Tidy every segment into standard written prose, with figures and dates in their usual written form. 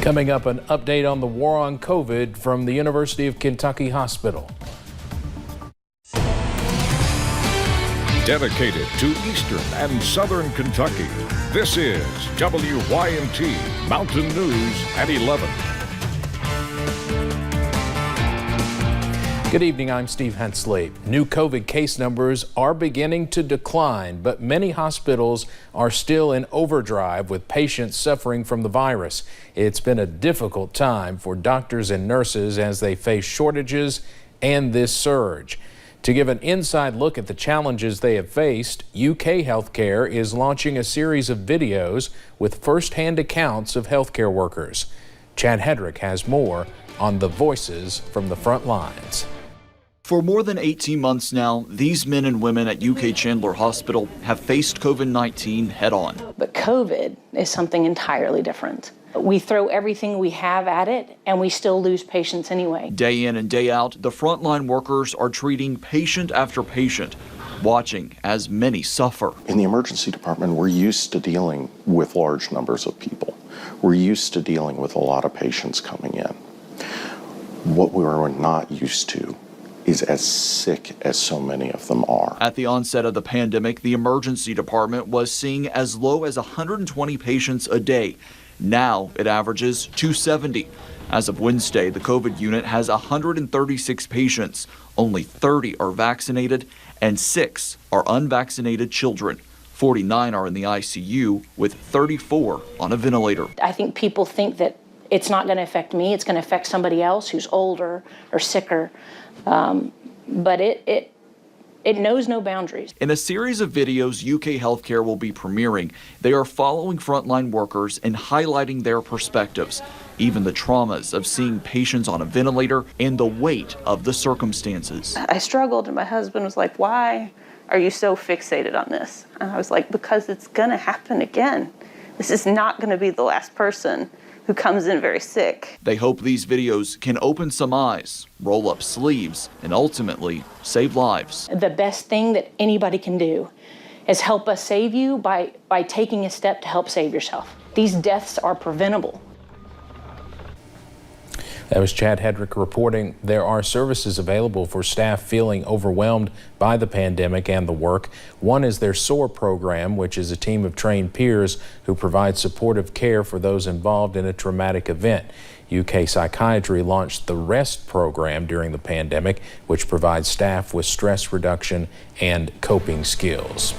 Coming up, an update on the war on COVID from the University of Kentucky Hospital. Dedicated to Eastern and Southern Kentucky, this is WYMT Mountain News at 11. Good evening, I'm Steve Hensley. New COVID case numbers are beginning to decline, but many hospitals are still in overdrive with patients suffering from the virus. It's been a difficult time for doctors and nurses as they face shortages and this surge. To give an inside look at the challenges they have faced, UK Healthcare is launching a series of videos with first-hand accounts of healthcare workers. Chad Hedrick has more on the voices from the front lines. For more than 18 months now, these men and women at UK Chandler Hospital have faced COVID-19 head-on. But COVID is something entirely different. We throw everything we have at it, and we still lose patients anyway. Day in and day out, the frontline workers are treating patient after patient, watching as many suffer. In the emergency department, we're used to dealing with large numbers of people. We're used to dealing with a lot of patients coming in. What we are not used to is as sick as so many of them are. At the onset of the pandemic, the emergency department was seeing as low as 120 patients a day. Now it averages 270. As of Wednesday, the COVID unit has 136 patients. Only 30 are vaccinated and 6 are unvaccinated children. 49 are in the ICU with 34 on a ventilator. I think people think that it's not going to affect me, it's going to affect somebody else who's older or sicker. But it knows no boundaries. In a series of videos UK Healthcare will be premiering, they are following frontline workers and highlighting their perspectives, even the traumas of seeing patients on a ventilator and the weight of the circumstances. I struggled, and my husband was like, "Why are you so fixated on this?" And I was like, "Because it's going to happen again. This is not going to be the last person who comes in very sick." They hope these videos can open some eyes, roll up sleeves, and ultimately save lives. The best thing that anybody can do is help us save you by taking a step to help save yourself. These deaths are preventable. That was Chad Hedrick reporting. There are services available for staff feeling overwhelmed by the pandemic and the work. One is their SOAR program, which is a team of trained peers who provide supportive care for those involved in a traumatic event. UK Psychiatry launched the REST program during the pandemic, which provides staff with stress reduction and coping skills.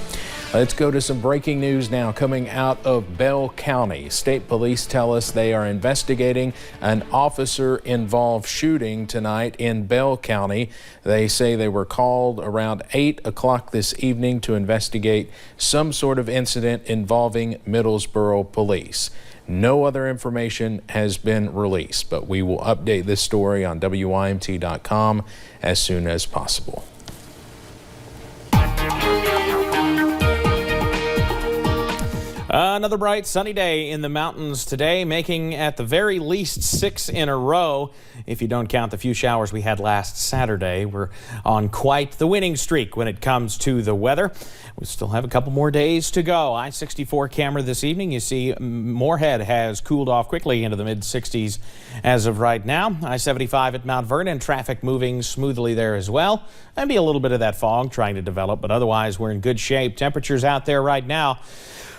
Let's go to some breaking news now coming out of Bell County. State police tell us they are investigating an officer-involved shooting tonight in Bell County. They say they were called around 8 o'clock this evening to investigate some sort of incident involving Middlesboro police. No other information has been released, but we will update this story on WYMT.com as soon as possible. Another bright sunny day in the mountains today, making at the very least 6 in a row. If you don't count the few showers we had last Saturday, we're on quite the winning streak when it comes to the weather. We still have a couple more days to go. I-64 camera this evening. You see Moorhead has cooled off quickly into the mid-60s as of right now. I-75 at Mount Vernon, traffic moving smoothly there as well. Maybe a little bit of that fog trying to develop, but otherwise we're in good shape. Temperatures out there right now,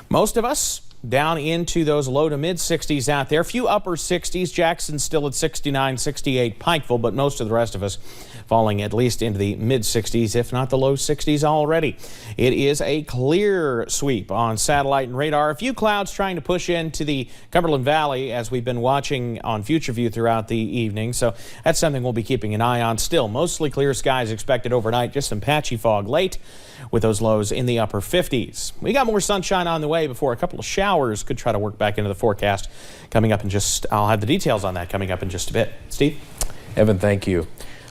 most of us down into those low to mid 60s out there. A few upper 60s. Jackson still at 69, 68 Pikeville, but most of the rest of us falling at least into the mid 60s, if not the low 60s already. It is a clear sweep on satellite and radar. A few clouds trying to push into the Cumberland Valley as we've been watching on Future View throughout the evening. So that's something we'll be keeping an eye on. Still, mostly clear skies expected overnight. Just some patchy fog late with those lows in the upper 50s. We got more sunshine on the way before a couple of showers could try to work back into the forecast coming up in just, I'll have the details on that coming up in just a bit. Steve? Evan, thank you.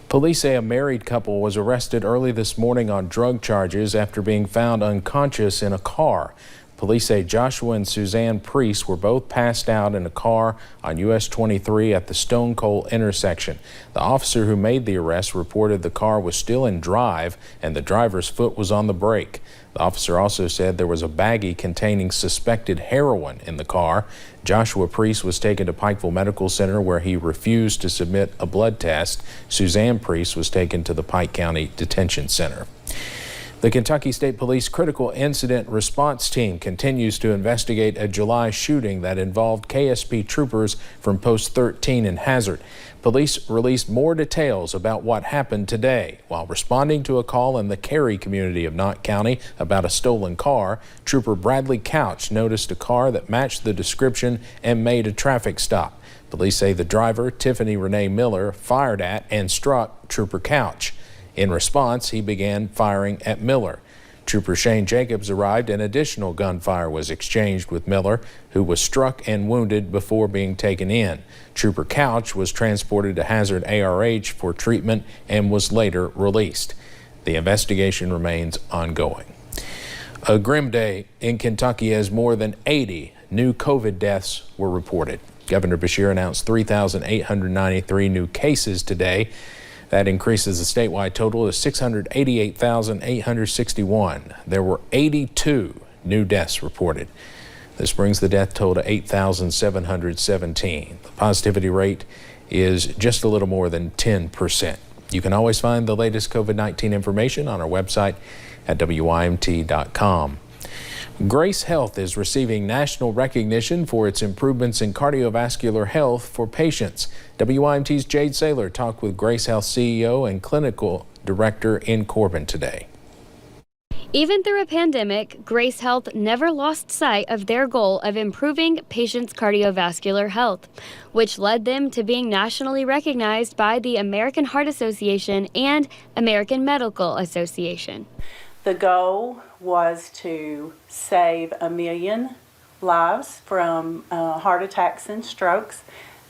Police say a married couple was arrested early this morning on drug charges after being found unconscious in a car. Police say Joshua and Suzanne Priest were both passed out in a car on US 23 at the Stone Coal intersection. The officer who made the arrest reported the car was still in drive and the driver's foot was on the brake. The officer also said there was a baggie containing suspected heroin in the car. Joshua Priest was taken to Pikeville Medical Center where he refused to submit a blood test. Suzanne Priest was taken to the Pike County Detention Center. The Kentucky State Police Critical Incident Response Team continues to investigate a July shooting that involved KSP troopers from Post 13 in Hazard. Police released more details about what happened today. While responding to a call in the Cary community of Knott County about a stolen car, Trooper Bradley Couch noticed a car that matched the description and made a traffic stop. Police say the driver, Tiffany Renee Miller, fired at and struck Trooper Couch. In response, he began firing at Miller. Trooper Shane Jacobs arrived and additional gunfire was exchanged with Miller, who was struck and wounded before being taken in. Trooper Couch was transported to Hazard ARH for treatment and was later released. The investigation remains ongoing. A grim day in Kentucky as more than 80 new COVID deaths were reported. Governor Beshear announced 3,893 new cases today. That increases the statewide total to 688,861. There were 82 new deaths reported. This brings the death toll to 8,717. The positivity rate is just a little more than 10%. You can always find the latest COVID-19 information on our website at WYMT.com. Grace Health is receiving national recognition for its improvements in cardiovascular health for patients. WYMT's Jade Saylor talked with Grace Health CEO and Clinical Director in Corbin today. Even through a pandemic, Grace Health never lost sight of their goal of improving patients' cardiovascular health, which led them to being nationally recognized by the American Heart Association and American Medical Association. The goal was to save 1 million lives from heart attacks and strokes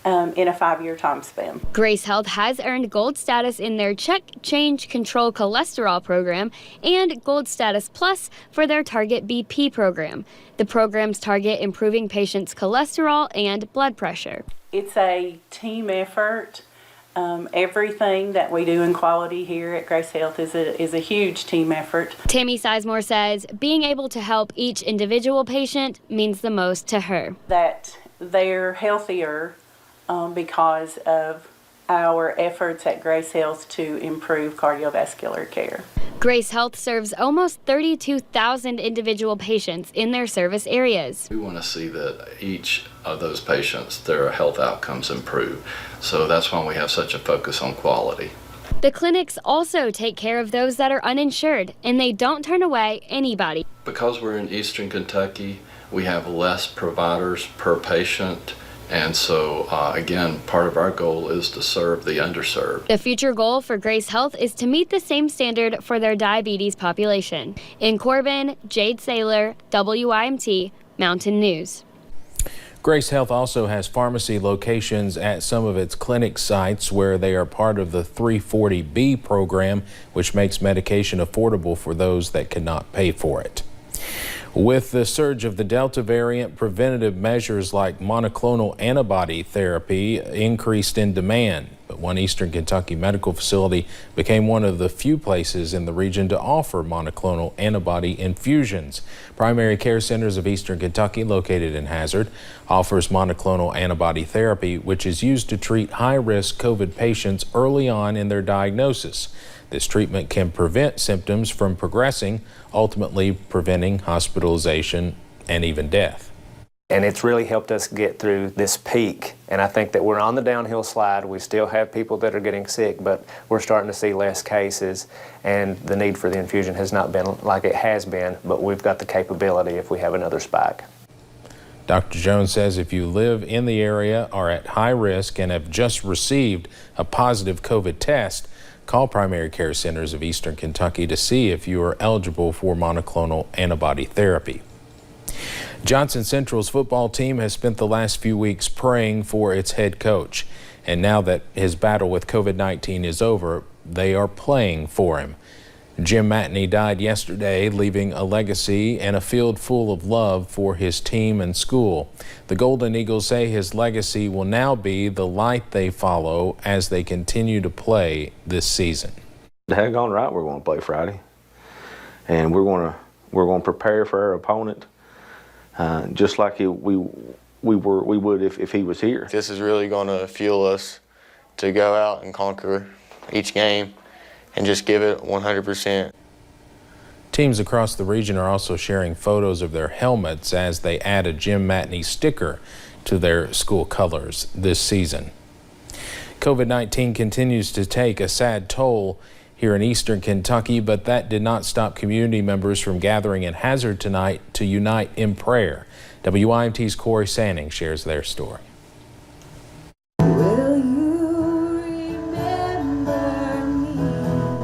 in a 5-year time span. Grace Health has earned gold status in their Check, Change, Control cholesterol program and gold status plus for their Target BP program. The programs target improving patients' cholesterol and blood pressure. It's a team effort. Everything that we do in quality here at Grace Health is a huge team effort. Tammy Sizemore says being able to help each individual patient means the most to her. That they're healthier because of our efforts at Grace Health to improve cardiovascular care. Grace Health serves almost 32,000 individual patients in their service areas. We want to see that each of those patients, their health outcomes improve. So that's why we have such a focus on quality. The clinics also take care of those that are uninsured, and they don't turn away anybody. Because we're in Eastern Kentucky, we have less providers per patient. And so, again, part of our goal is to serve the underserved. The future goal for Grace Health is to meet the same standard for their diabetes population. In Corbin, Jade Saylor, WYMT, Mountain News. Grace Health also has pharmacy locations at some of its clinic sites where they are part of the 340B program, which makes medication affordable for those that cannot pay for it. With the surge of the Delta variant, preventative measures like monoclonal antibody therapy increased in demand. But one Eastern Kentucky medical facility became one of the few places in the region to offer monoclonal antibody infusions. Primary Care Centers of Eastern Kentucky, located in Hazard, offers monoclonal antibody therapy, which is used to treat high-risk COVID patients early on in their diagnosis. This treatment can prevent symptoms from progressing, ultimately preventing hospitalization and even death. And it's really helped us get through this peak. And I think that we're on the downhill slide. We still have people that are getting sick, but we're starting to see less cases. And the need for the infusion has not been like it has been, but we've got the capability if we have another spike. Dr. Jones says if you live in the area, are at high risk, and have just received a positive COVID test, call Primary Care Centers of Eastern Kentucky to see if you are eligible for monoclonal antibody therapy. Johnson Central's football team has spent the last few weeks praying for its head coach. And now that his battle with COVID-19 is over, they are playing for him. Jim Matney died yesterday, leaving a legacy and a field full of love for his team and school. The Golden Eagles say his legacy will now be the light they follow as they continue to play this season. Daggone right, we're going to play Friday, and we're going to prepare for our opponent, just like we would if he was here. This is really going to fuel us to go out and conquer each game and just give it 100%. Teams across the region are also sharing photos of their helmets as they add a Jim Matney sticker to their school colors this season. COVID-19 continues to take a sad toll here in eastern Kentucky, but that did not stop community members from gathering in Hazard tonight to unite in prayer. WYMT's Corey Sanning shares their story.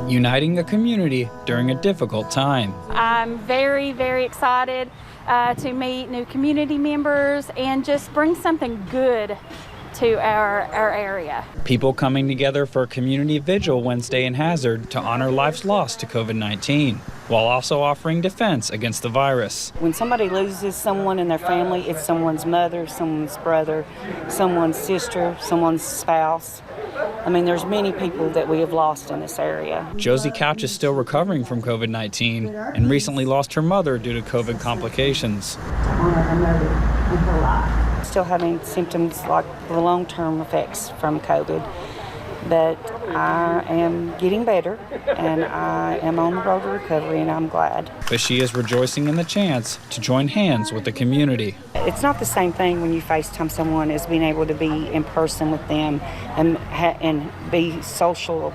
Uniting a community during a difficult time. I'm very, very excited to meet new community members and just bring something good to our area. People coming together for a community vigil Wednesday in Hazard to honor lives lost to COVID-19, while also offering defense against the virus. When somebody loses someone in their family, it's someone's mother, someone's brother, someone's sister, someone's spouse. I mean, there's many people that we have lost in this area. Josie Couch is still recovering from COVID-19 and recently lost her mother due to COVID complications. Still having symptoms like the long-term effects from COVID, but I am getting better and I am on the road to recovery, and I'm glad. But she is rejoicing in the chance to join hands with the community. It's not the same thing when you FaceTime someone as being able to be in person with them and be social,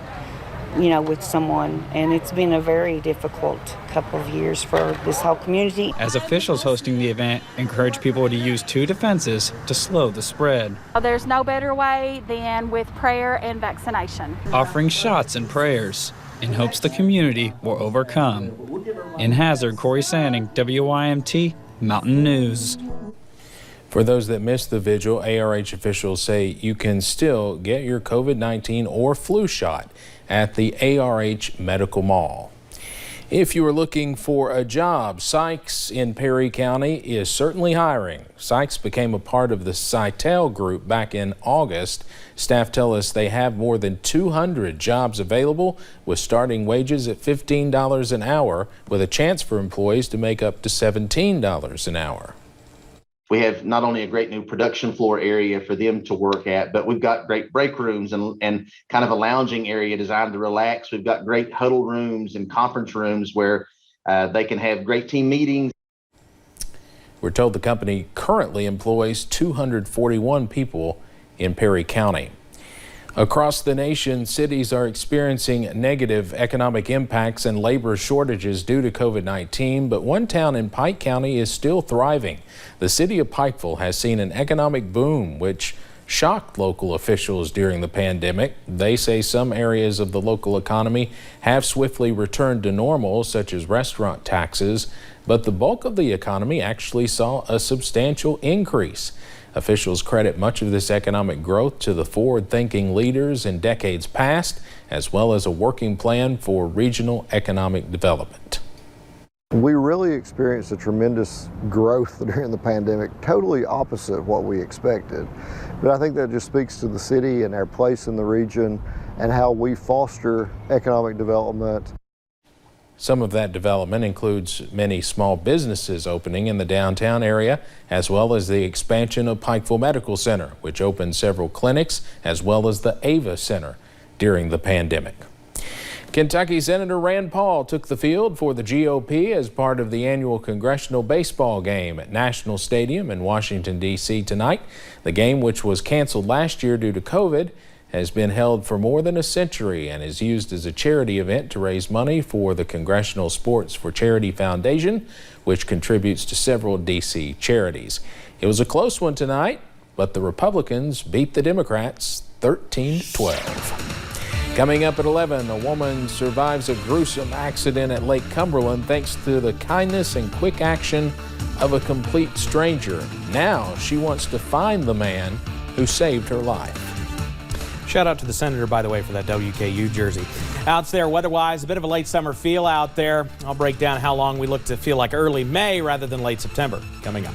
you know, with someone. And it's been a very difficult couple of years for this whole community. As officials hosting the event encourage people to use two defenses to slow the spread. There's no better way than with prayer and vaccination. Offering shots and prayers in hopes the community will overcome. In Hazard, Corey Sanning, WYMT Mountain News. For those that missed the vigil, ARH officials say you can still get your COVID-19 or flu shot at the ARH Medical Mall. If you are looking for a job, Sykes in Perry County is certainly hiring. Sykes became a part of the Sitel group back in August. Staff tell us they have more than 200 jobs available with starting wages at $15 an hour, with a chance for employees to make up to $17 an hour. We have not only a great new production floor area for them to work at, but we've got great break rooms and kind of a lounging area designed to relax. We've got great huddle rooms and conference rooms where they can have great team meetings. We're told the company currently employs 241 people in Perry County. Across the nation, cities are experiencing negative economic impacts and labor shortages due to COVID-19, but one town in Pike County is still thriving. The city of Pikeville has seen an economic boom, which shocked local officials during the pandemic. They say some areas of the local economy have swiftly returned to normal, such as restaurant taxes, but the bulk of the economy actually saw a substantial increase. Officials credit much of this economic growth to the forward-thinking leaders in decades past, as well as a working plan for regional economic development. We really experienced a tremendous growth during the pandemic, totally opposite what we expected. But I think that just speaks to the city and our place in the region and how we foster economic development. Some of that development includes many small businesses opening in the downtown area, as well as the expansion of Pikeville Medical Center, which opened several clinics, as well as the Ava Center during the pandemic. Kentucky Senator Rand Paul took the field for the GOP as part of the annual congressional baseball game at National Stadium in Washington, D.C. tonight. The game, which was canceled last year due to COVID, has been held for more than a century and is used as a charity event to raise money for the Congressional Sports for Charity Foundation, which contributes to several D.C. charities. It was a close one tonight, but the Republicans beat the Democrats 13-12. Coming up at 11, a woman survives a gruesome accident at Lake Cumberland thanks to the kindness and quick action of a complete stranger. Now she wants to find the man who saved her life. Shout out to the senator, by the way, for that WKU jersey. Out there, weather-wise, a bit of a late summer feel out there. I'll break down how long we look to feel like early May rather than late September coming up.